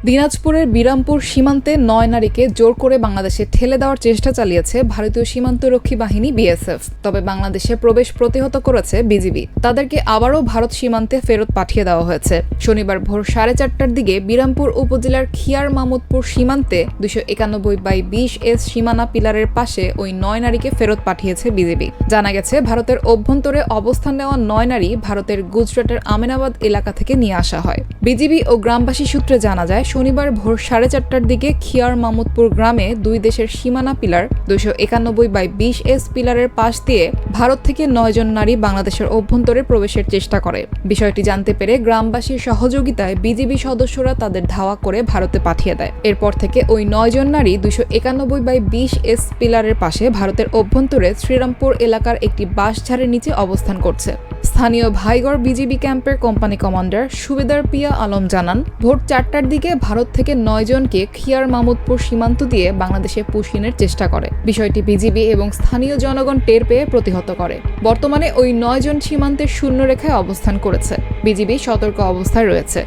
দিনাজপুরের বিরামপুর সীমান্তে ৯ নারীকে জোর করে বাংলাদেশে ঠেলে দেওয়ার চেষ্টা চালিয়েছে ভারতীয় সীমান্তরক্ষী বাহিনী বিএসএফ। তবে বাংলাদেশে প্রবেশ প্রতিহত করেছে বিজিবি। তাদেরকে আবারও ভারত সীমান্তে ফেরত পাঠিয়ে দেওয়া হয়েছে। শনিবার ভোর 4:30টার দিকে বিরামপুর উপজেলার খিয়ার মামুদপুর সীমান্তে 291/20S সীমানা পিলারের পাশে ওই ৯ নারীকে ফেরত পাঠিয়েছে বিজিবি। জানা গেছে, ভারতের অভ্যন্তরে অবস্থান নেওয়া ৯ নারী ভারতের গুজরাটের আমেনাবাদ এলাকা থেকে নিয়ে আসা হয়। বিজিবি ও গ্রামবাসী সূত্রে জানা যায়, শনিবার ভোর 4:30টার দিকে খিয়ার মামুদপুর গ্রামে দুই দেশের সীমানা পিলার 291/20S পিলারের পাশ দিয়ে ভারত থেকে ৯ জন নারী বাংলাদেশের অভ্যন্তরে প্রবেশের চেষ্টা করে। বিষয়টি জানতে পেরে গ্রামবাসীর সহযোগিতায় বিজিবি সদস্যরা তাদের ধাওয়া করে ভারতে পাঠিয়ে দেয়। এরপর থেকে ওই ৯ জন নারী 291/20S পিলারের পাশে ভারতের অভ্যন্তরে শ্রীরামপুর এলাকার একটি বাঁশঝাড়ের নিচে অবস্থান করছে। স্থানীয় ভাইগড় বিজিবি ক্যাম্পের কোম্পানি কমান্ডার সুবেদার পিয়া আলম জানান, ভোর 4টার দিকে ভারত থেকে ৯ জনকে খিয়ার মামুদপুর সীমান্ত দিয়ে বাংলাদেশে পুশিনের চেষ্টা করে। বিষয়টি বিজিবি এবং স্থানীয় জনগণ টের পেয়ে প্রতিহত করে। বর্তমানে ওই ৯ জন সীমান্তের শূন্যরেখায় অবস্থান করেছে। বিজিবি সতর্ক অবস্থায় রয়েছে।